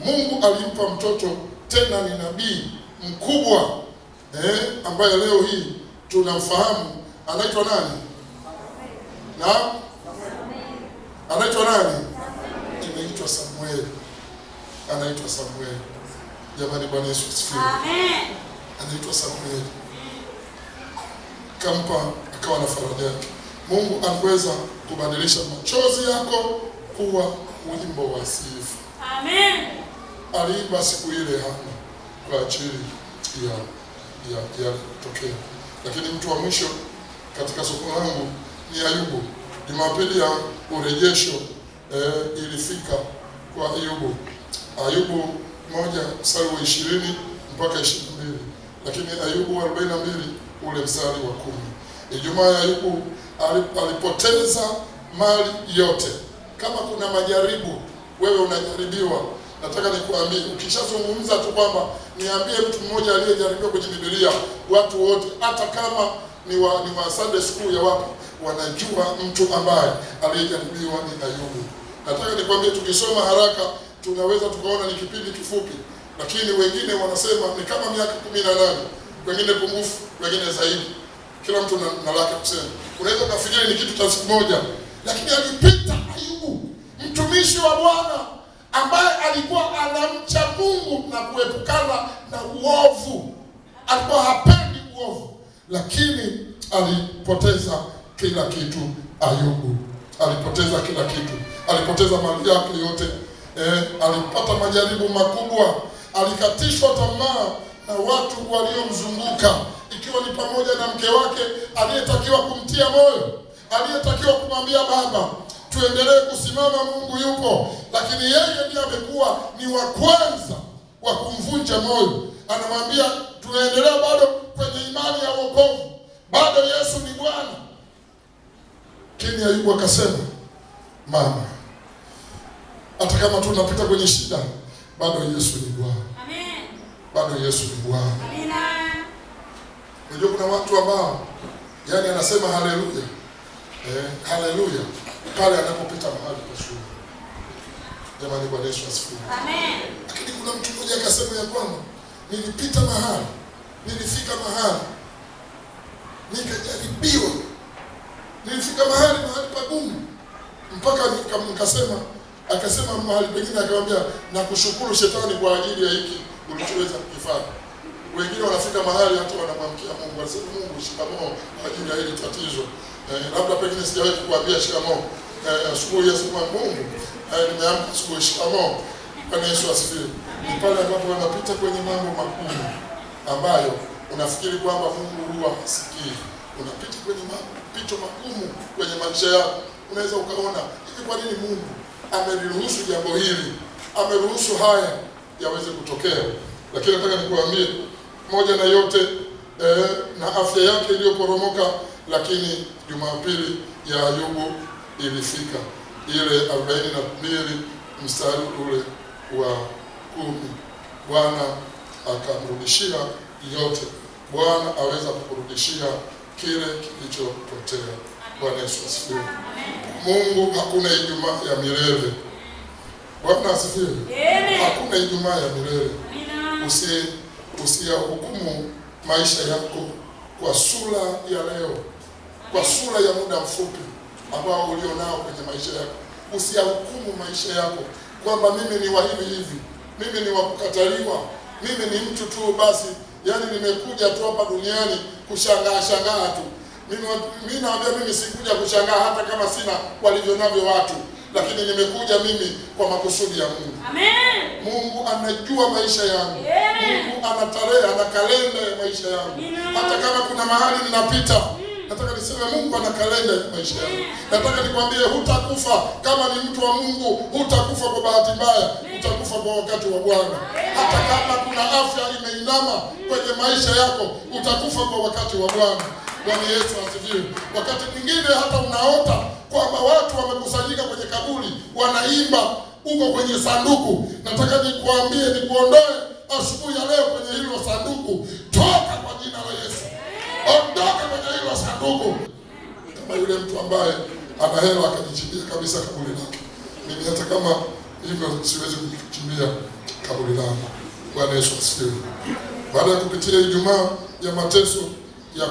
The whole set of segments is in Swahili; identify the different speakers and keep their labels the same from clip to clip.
Speaker 1: Mungu alimpa mtoto, tena ni nabii mkubwa ambaye leo hii tunamfahamu. Anaitwa nani? Na anaitwa nani? Anaitwa Samueli. Anaitwa Samueli. Jamani, Bwana Yesu asifiwe.
Speaker 2: Amen.
Speaker 1: Anaitwa Samueli. Kampa akawa na faraja yake. Mungu anaweza kubadilisha machozi yako kuwa wimbo wa sifa.
Speaker 2: Amen.
Speaker 1: Aliimba siku ile Hana kwa ajili ya kutokea. Lakini mtu wa mwisho katika somo langu ni Ayubu. Jumapili ya urejesho ilifika kwa Ayubu. Ayubu 1:20 mpaka 22. Lakini Ayubu 42 ule mstari wa 10. Ijumaa ya Ayubu alipoteza mali yote. Kama kuna majaribu, wewe unajaribiwa, nataka nikuambie, ukishazungumza tu kwamba niambie mtu mmoja aliyejaribiwa kwenye Biblia, watu wote hata kama ni wa Sunday school ya wapi, wanajua mtu ambaye aliyejaribiwa ni Ayubu. Nataka nikwambie, tukisoma haraka tunaweza tukaona ni kipindi kifupi, lakini wengine wanasema ni kama miaka 18, wengine pungufu, wengine zaidi. Kila mtu na lake kusema. Unaweza kufikiri ni kitu cha siku moja, lakini alipita Ayubu, mtumishi wa Bwana ambaye alikuwa anamcha Mungu na kuepukana na uovu. Alikuwa hapendi uovu, lakini alipoteza kila kitu. Ayubu alipoteza kila kitu, alipoteza mali yake yote. Alipata majaribu makubwa, alikatishwa tamaa na watu waliomzunguka, ikiwa ni pamoja na mke wake aliyetakiwa kumtia moyo, aliyetakiwa kumwambia baba, tuendelee kusimama, Mungu yupo, lakini yeye ndiye amekuwa ni wa kwanza wa kumvunja moyo. Anamwambia tunaendelea bado kwenye imani ya wokovu, bado Yesu ni Bwana. Lakini Ayubu akasema, mama, hata kama tunapita kwenye shida, bado Yesu ni Bwana.
Speaker 2: Amen.
Speaker 1: Bado Yesu ni Bwana.
Speaker 2: Amina.
Speaker 1: Unajua kuna watu ambao yani anasema haleluya. Haleluya pale anapopita mahali pa shule. Jamani, Bwana Yesu asifiwe.
Speaker 2: Amen.
Speaker 1: Lakini kuna mtu mmoja akasema ya kwamba nilipita mahali, nilifika mahali nikajaribiwa, nilifika mahali pagumu mpaka nikasema, akasema mahali pengine akamwambia, nakushukuru shetani kwa ajili ya hiki ulichoweza kukifanya. Wengine wanafika mahali hata wanamwamkia Mungu, wanasema Mungu shikamoo kwa ajili ya hili tatizo. Labda pengine sijawahi kukuambia shikamoo. Asubuhi yasema Mungu, nimeamka asubuhi, shikamoo. Bwana Yesu asifiwe. Ni pale ambapo wanapita kwenye mambo magumu ambayo unafikiri kwamba Mungu huwa hasikii. Unapita kwenye mapito magumu kwenye maisha yako. Unaweza ukaona hivi, kwa nini Mungu ameruhusu jambo hili? Ameruhusu haya yaweze kutokea. Lakini nataka nikuambie, moja na yote na afya yake iliyoporomoka, lakini Jumapili ya Ayubu ilifika ile 42 mstari ule wa 10. Bwana akamrudishia yote. Bwana aweza kukurudishia kile kilichopotea. Bwana Yesu asifiwe. Mungu hakuna Ijumaa ya milele. Bwana asifiwe. Hakuna Ijumaa ya milele. Usiyahukumu maisha yako kwa sura ya leo, kwa sura ya muda mfupi ambao ulionao kwenye maisha yako. Usiyahukumu maisha yako kwamba mimi ni wa hivi, mimi ni wa kukataliwa, mimi ni mtu tu basi, yani nimekuja tu hapa duniani kushangaa tu. Mimi naambia, mimi sikuja kushangaa hata kama sina walivyo navyo watu, lakini nimekuja mimi kwa makusudi ya Mungu.
Speaker 2: Amen.
Speaker 1: Mungu anajua maisha yangu. Mungu ana tarehe, ana kalenda ya maisha yangu. Hata kama kuna mahali ninapita, nataka niseme Mungu ana kalenda ya maisha yangu. Nataka nikwambie, hutakufa kama ni mtu wa Mungu, hutakufa kwa bahati mbaya, utakufa kwa wakati wa Bwana. Hata kama kuna afya imeinama kwenye maisha yako, utakufa kwa wakati wa Bwana. Bwana Yesu asifiwe. Wakati mwingine hata unaota kwamba watu wamekusanyika kwenye kaburi, wanaimba uko kwenye sanduku. Nataka nikuambie, nikuondoe asubuhi ya leo kwenye hilo sanduku. Toka kwa jina la Yesu. Ondoka kwenye hilo sanduku. Kama yule mtu ambaye ana hela akajichimbia kabisa kaburi lake. Mimi hata kama hivyo siwezi kujichimbia kaburi langu. Bwana Yesu asifiwe. Baada ya kupitia Ijumaa ya mateso ya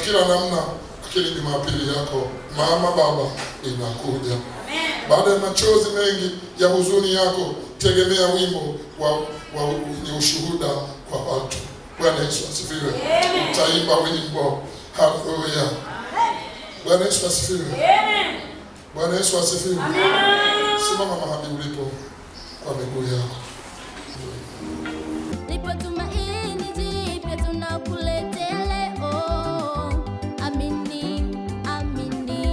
Speaker 1: kila namna, lakini Jumapili yako mama baba inakuja. Baada ya machozi mengi ya huzuni yako, tegemea wimbo wa ushuhuda kwa watu. Bwana Yesu asifiwe. Utaimba wimbo. Haleluya. Bwana Yesu asifiwe. Bwana Yesu asifiwe. Simama mahali ulipo kwa miguu yako.
Speaker 2: Lipo tumaini jipya tunakuletea leo. Amini, amini.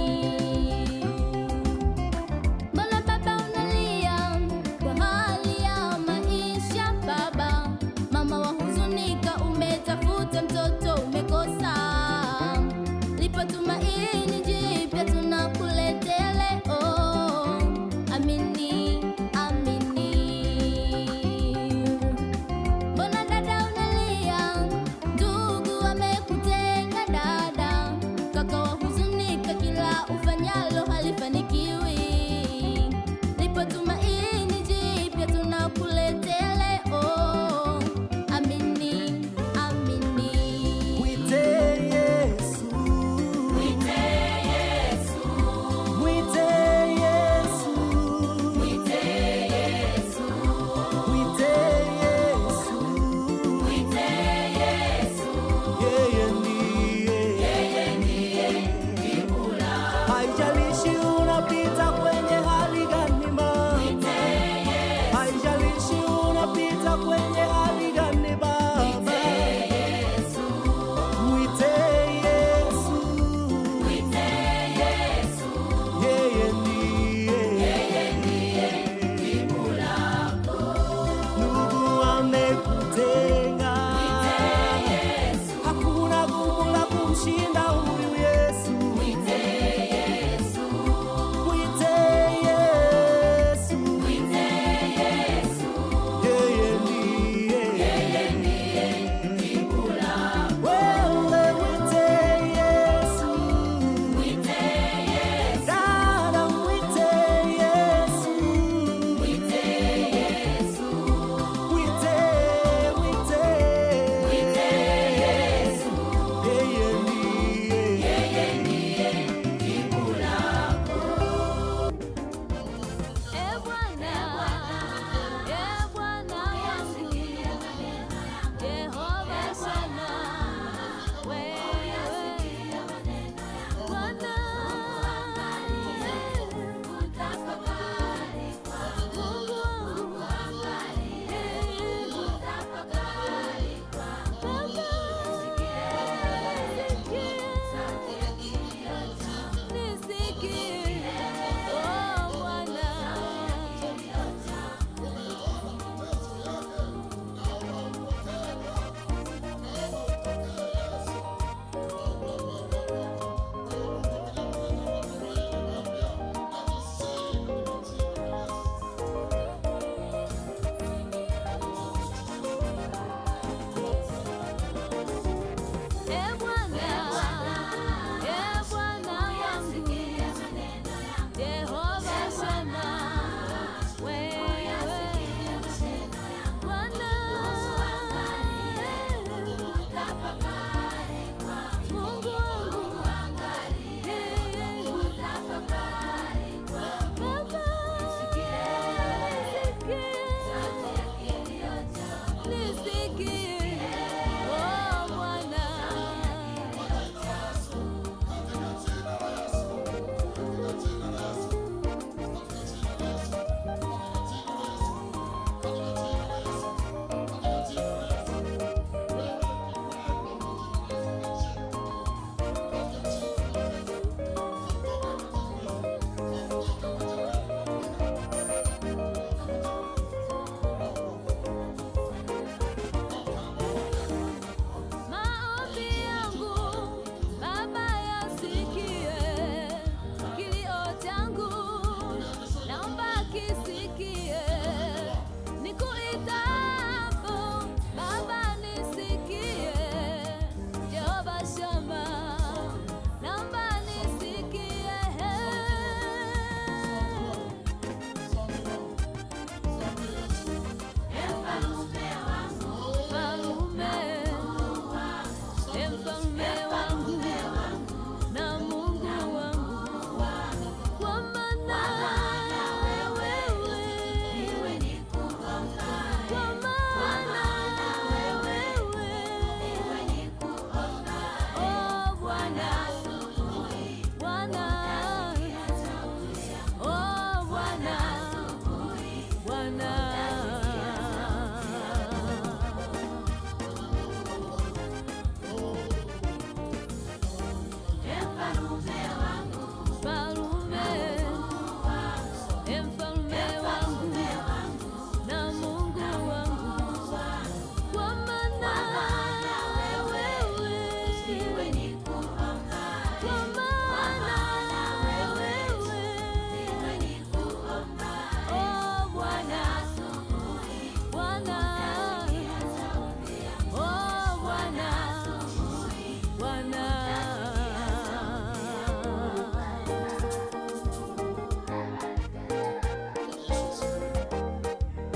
Speaker 2: Mbona baba unalia kwa hali ya maisha baba? Mama wahuzunika, umetafuta mtoto umekosa. Lipo tumaini jipya tunakuletea leo. Amini, amini.
Speaker 3: Bwana.